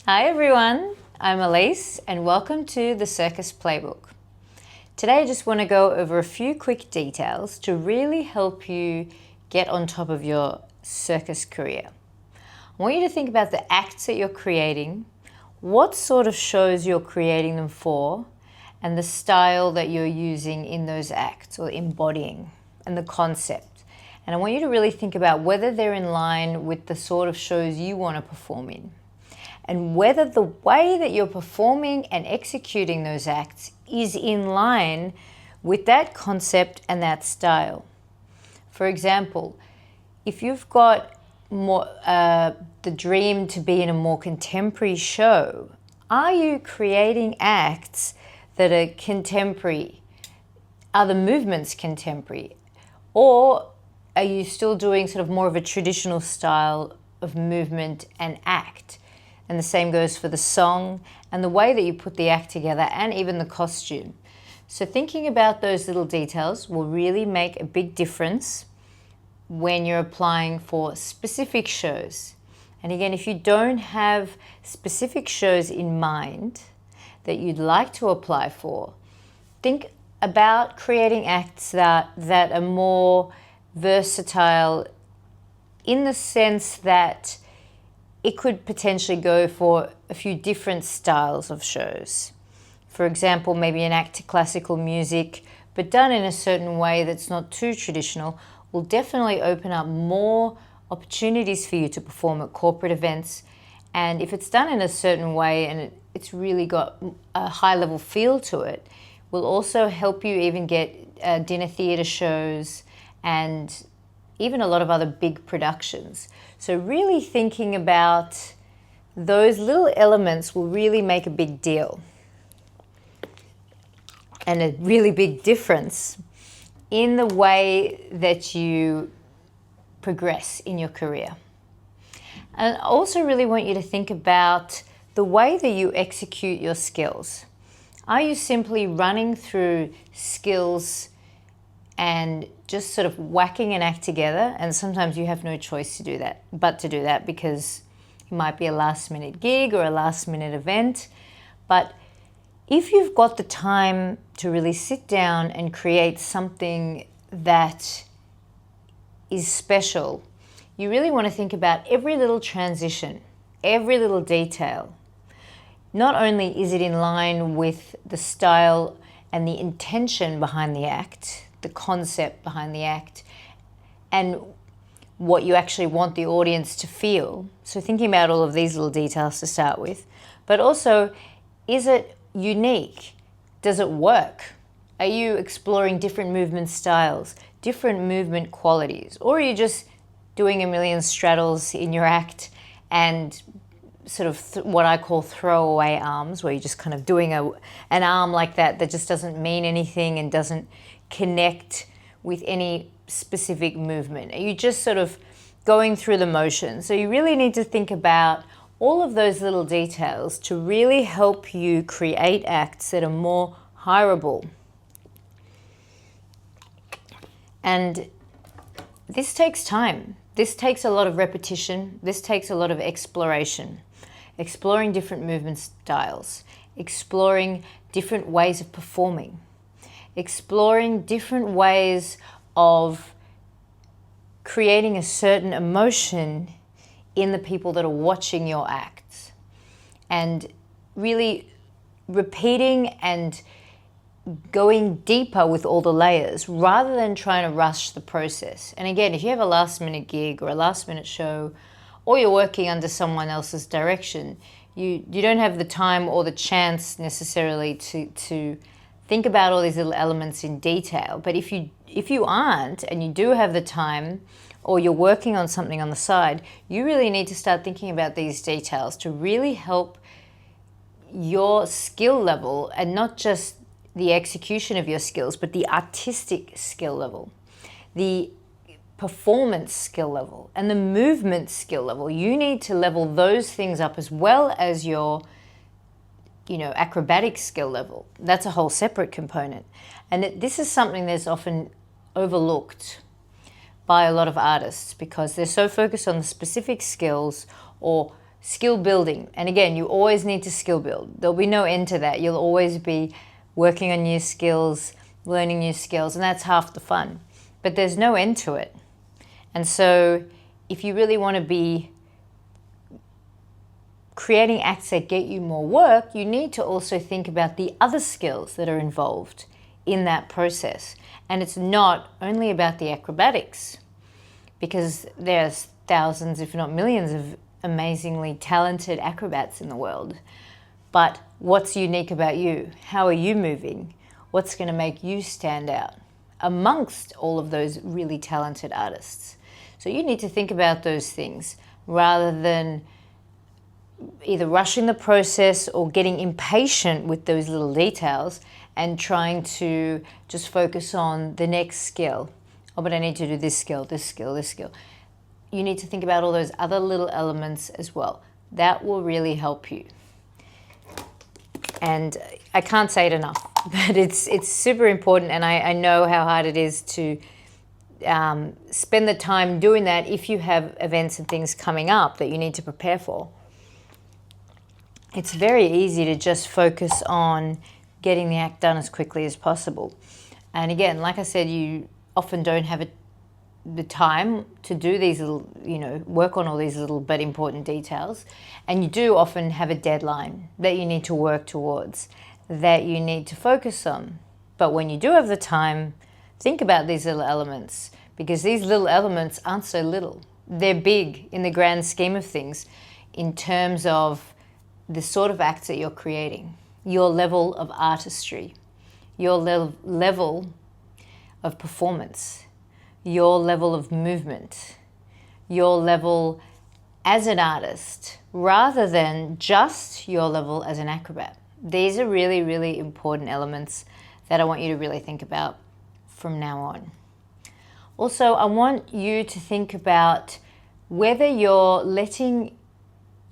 Hi everyone, I'm Elise and welcome to the Circus Playbook. Today I just want to go over a few quick details to really help you get on top of your circus career. I want you to think about the acts that you're creating, what sort of shows you're creating them for, and the style that you're using in those acts or embodying, and the concept. And I want you to really think about whether they're in line with the sort of shows you want to perform in, and whether the way that you're performing and executing those acts is in line with that concept and that style. For example, if you've got more the dream to be in a more contemporary show, are you creating acts that are contemporary? Are the movements contemporary? Or are you still doing sort of more of a traditional style of movement and act? And the same goes for the song and the way that you put the act together and even the costume. So thinking about those little details will really make a big difference when you're applying for specific shows. And again, if you don't have specific shows in mind that you'd like to apply for, think about creating acts that are more versatile in the sense that it could potentially go for a few different styles of shows. For example, maybe an act to classical music, but done in a certain way that's not too traditional, will definitely open up more opportunities for you to perform at corporate events. And if it's done in a certain way and it's really got a high level feel to it, will also help you even get dinner theatre shows and even a lot of other big productions. So really thinking about those little elements will really make a big deal and a really big difference in the way that you progress in your career. And I also really want you to think about the way that you execute your skills. Are you simply running through skills and just sort of whacking an act together? And sometimes you have no choice to do that, but to do that because it might be a last minute gig or a last minute event. But if you've got the time to really sit down and create something that is special, you really want to think about every little transition, every little detail. Not only is it in line with the style and the intention behind the act, the concept behind the act, and what you actually want the audience to feel. So thinking about all of these little details to start with, but also, is it unique? Does it work? Are you exploring different movement styles, different movement qualities, or are you just doing a million straddles in your act and sort of what I call throwaway arms, where you're just kind of doing an arm like that just doesn't mean anything and doesn't connect with any specific movement? Are you just sort of going through the motions? So you really need to think about all of those little details to really help you create acts that are more hireable. And this takes time. This takes a lot of repetition. This takes a lot of exploration. Exploring different movement styles, exploring different ways of performing, exploring different ways of creating a certain emotion in the people that are watching your acts, and really repeating and going deeper with all the layers rather than trying to rush the process. And again, if you have a last minute gig or a last minute show, or you're working under someone else's direction, you don't have the time or the chance necessarily to think about all these little elements in detail. But if you aren't, and you do have the time, or you're working on something on the side, you really need to start thinking about these details to really help your skill level, and not just the execution of your skills, but the artistic skill level, the performance skill level, and the movement skill level. You need to level those things up as well as your acrobatic skill level. That's a whole separate component. And this is something that's often overlooked by a lot of artists because they're so focused on the specific skills or skill building. And again, you always need to skill build. There'll be no end to that. You'll always be working on new skills, learning new skills, and that's half the fun. But there's no end to it. And so if you really want to be creating acts that get you more work, you need to also think about the other skills that are involved in that process. And it's not only about the acrobatics, because there's thousands, if not millions, of amazingly talented acrobats in the world. But what's unique about you? How are you moving? What's going to make you stand out amongst all of those really talented artists? So you need to think about those things rather than either rushing the process or getting impatient with those little details and trying to just focus on the next skill. Oh, but I need to do this skill, this skill, this skill. You need to think about all those other little elements as well. That will really help you. And I can't say it enough, but it's super important, and I know how hard it is to spend the time doing that if you have events and things coming up that you need to prepare for. It's very easy to just focus on getting the act done as quickly as possible. And again, like I said, you often don't have the time to do these little, work on all these little but important details. And you do often have a deadline that you need to work towards, that you need to focus on. But when you do have the time, think about these little elements, because these little elements aren't so little. They're big in the grand scheme of things in terms of the sort of acts that you're creating, your level of artistry, your level of performance, your level of movement, your level as an artist, rather than just your level as an acrobat. These are really, really important elements that I want you to really think about from now on. Also, I want you to think about whether you're letting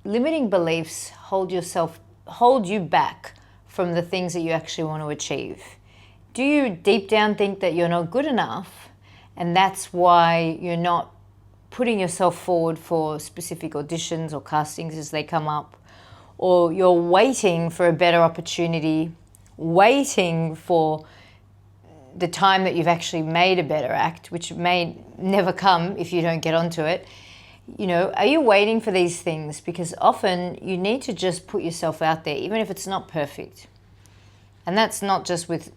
limiting beliefs hold you back from the things that you actually want to achieve. Do you deep down think that you're not good enough, and that's why you're not putting yourself forward for specific auditions or castings as they come up? Or you're waiting for a better opportunity, waiting for the time that you've actually made a better act, which may never come if you don't get onto it. Are you waiting for these things? Because often you need to just put yourself out there, even if it's not perfect. And that's not just with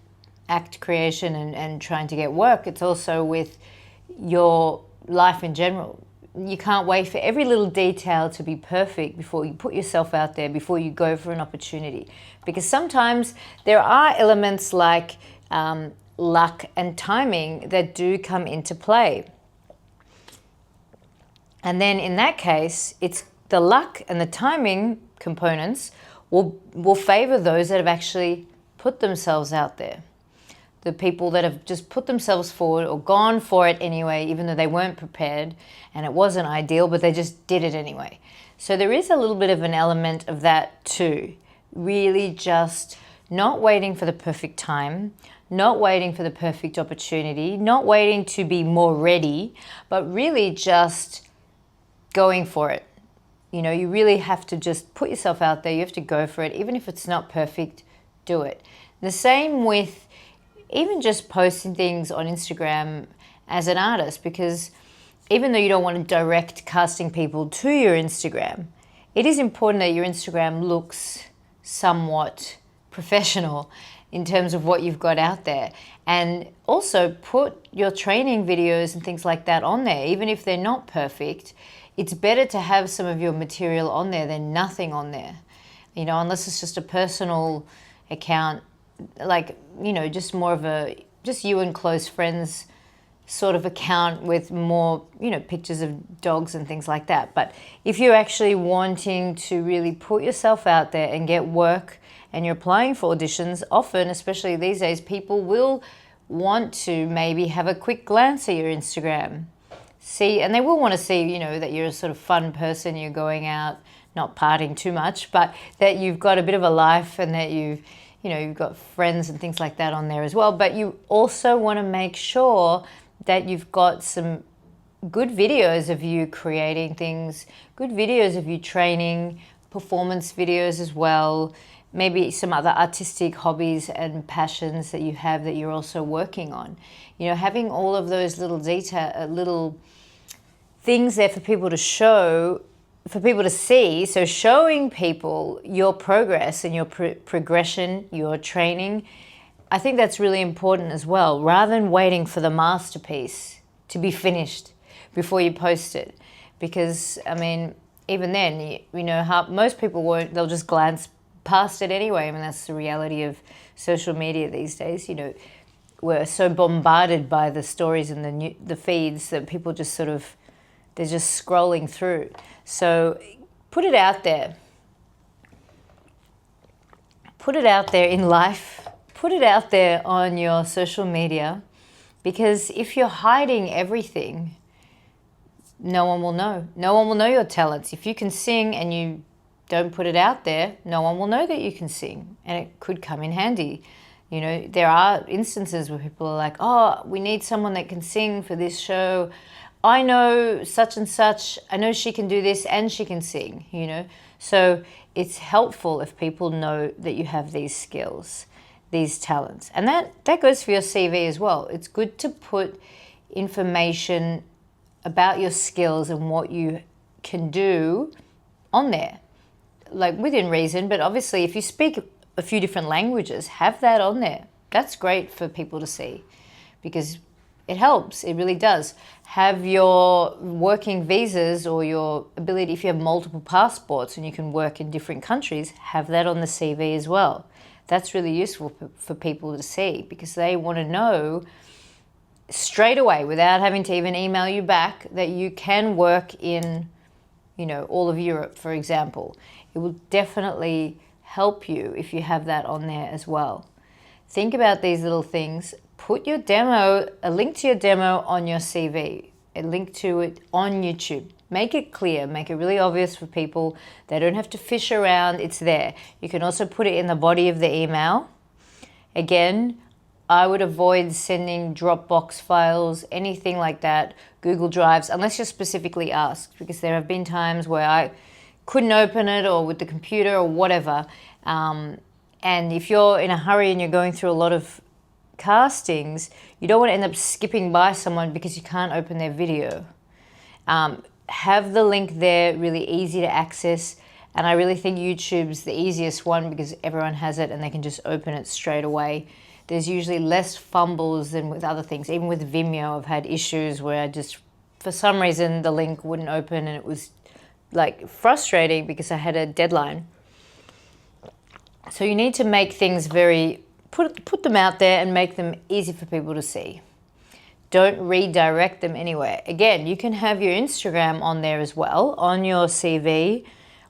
act creation and trying to get work. It's also with your life in general. You can't wait for every little detail to be perfect before you put yourself out there, before you go for an opportunity. Because sometimes there are elements like luck and timing that do come into play. And then in that case, it's the luck and the timing components will favor those that have actually put themselves out there. The people that have just put themselves forward or gone for it anyway, even though they weren't prepared and it wasn't ideal, but they just did it anyway. So there is a little bit of an element of that too. Really just not waiting for the perfect time, not waiting for the perfect opportunity, not waiting to be more ready, but really just going for it. You really have to just put yourself out there. You have to go for it. Even if it's not perfect, do it. The same with even just posting things on Instagram as an artist, because even though you don't want to direct casting people to your Instagram, it is important that your Instagram looks somewhat professional in terms of what you've got out there. And also put your training videos and things like that on there, even if they're not perfect. It's better to have some of your material on there than nothing on there, unless it's just a personal account, just more of just you and close friends sort of account with more, pictures of dogs and things like that. But if you're actually wanting to really put yourself out there and get work and you're applying for auditions, often, especially these days, people will want to maybe have a quick glance at your Instagram. And they will want to see, that you're a sort of fun person, you're going out, not partying too much, but that you've got a bit of a life and that you've got friends and things like that on there as well. But you also want to make sure that you've got some good videos of you creating things, good videos of you training, performance videos as well, maybe some other artistic hobbies and passions that you have that you're also working on. You know, having all of those little little things there for people to show, for people to see. So showing people your progress and your progression, your training, I think that's really important as well, rather than waiting for the masterpiece to be finished before you post it. Because, I mean, even then, you know, how most people won't, they'll just glance past it anyway. I mean, that's the reality of social media these days. You know, we're so bombarded by the stories and the feeds that people just sort of, they're just scrolling through. So put it out there. Put it out there in life. Put it out there on your social media, because if you're hiding everything, no one will know. No one will know your talents. If you can sing and you don't put it out there, no one will know that you can sing, and it could come in handy. You know, there are instances where people are like, oh, we need someone that can sing for this show. I know such and such, I know she can do this and she can sing, you know. So it's helpful if people know that you have these skills, these talents. And that goes for your CV as well. It's good to put information about your skills and what you can do on there, like within reason. But obviously, if you speak a few different languages, have that on there. That's great for people to see, because it helps. It really does. Have your working visas or your ability, if you have multiple passports and you can work in different countries, have that on the CV as well. That's really useful for people to see, because they want to know straight away, without having to even email you back, that you can work in, you know, all of Europe, for example. It will definitely help you if you have that on there as well. Think about these little things. Put your demo, a link to your demo on your CV, a link to it on YouTube. Make it clear, make it really obvious for people. They don't have to fish around, it's there. You can also put it in the body of the email. Again, I would avoid sending Dropbox files, anything like that, Google Drives, unless you're specifically asked, because there have been times where I couldn't open it, or with the computer or whatever. And if you're in a hurry and you're going through a lot of castings, you don't want to end up skipping by someone because you can't open their video. Have the link there, really easy to access. And I really think YouTube's the easiest one, because everyone has it and they can just open it straight away. There's usually less fumbles than with other things. Even with Vimeo, I've had issues where I just, for some reason, the link wouldn't open, and it was like frustrating because I had a deadline. So you need to make things very, put them out there and make them easy for people to see. Don't redirect them anywhere. Again, you can have your Instagram on there as well, on your CV,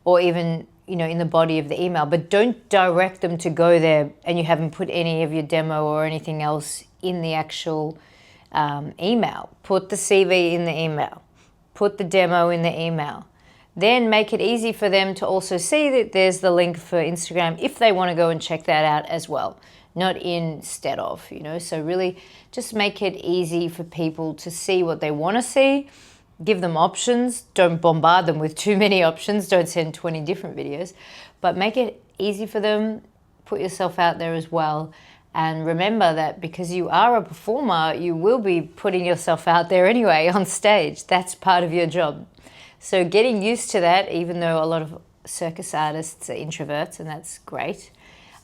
or even, you know, in the body of the email, but don't direct them to go there and you haven't put any of your demo or anything else in the actual email. Put the CV in the email. Put the demo in the email. Then make it easy for them to also see that there's the link for Instagram if they want to go and check that out as well, not instead of, you know. So really just make it easy for people to see what they want to see. Give them options. Don't bombard them with too many options. Don't send 20 different videos, but make it easy for them. Put yourself out there as well. And remember that because you are a performer, you will be putting yourself out there anyway on stage. That's part of your job. So getting used to that, even though a lot of circus artists are introverts, and that's great,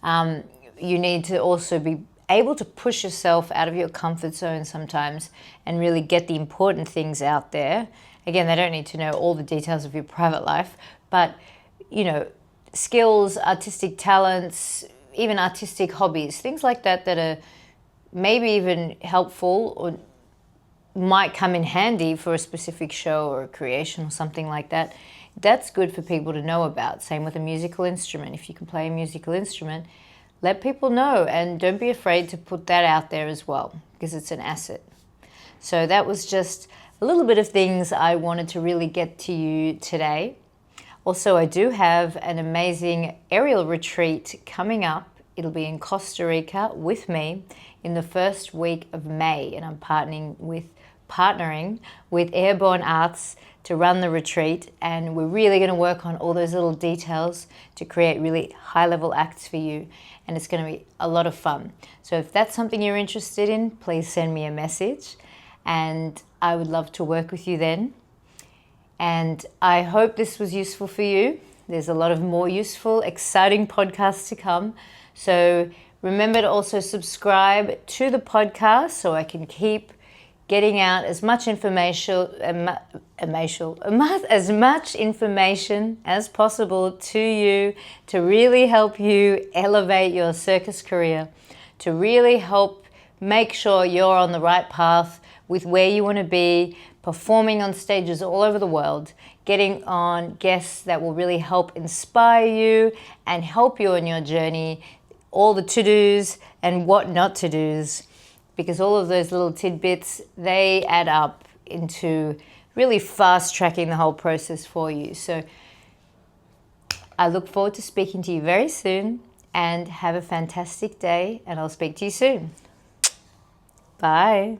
you need to also be able to push yourself out of your comfort zone sometimes and really get the important things out there. Again, they don't need to know all the details of your private life, but, you know, skills, artistic talents, even artistic hobbies, things like that that are maybe even helpful or might come in handy for a specific show or a creation or something like that. That's good for people to know about. Same with a musical instrument. If you can play a musical instrument, let people know, and don't be afraid to put that out there as well, because it's an asset. So that was just a little bit of things I wanted to really get to you today. Also, I do have an amazing aerial retreat coming up. It'll be in Costa Rica with me in the first week of May, and I'm partnering with partnering with Airborne Arts to run the retreat, and we're really going to work on all those little details to create really high-level acts for you, and it's going to be a lot of fun. So if that's something you're interested in, please send me a message, and I would love to work with you then. And I hope this was useful for you. There's a lot of more useful, exciting podcasts to come. So remember to also subscribe to the podcast so I can keep getting out as much information as possible to you, to really help you elevate your circus career, to really help make sure you're on the right path with where you want to be, performing on stages all over the world, getting on guests that will really help inspire you and help you on your journey, all the to-dos and what not to-dos, because all of those little tidbits, they add up into really fast-tracking the whole process for you. So I look forward to speaking to you very soon, and have a fantastic day, and I'll speak to you soon. Bye.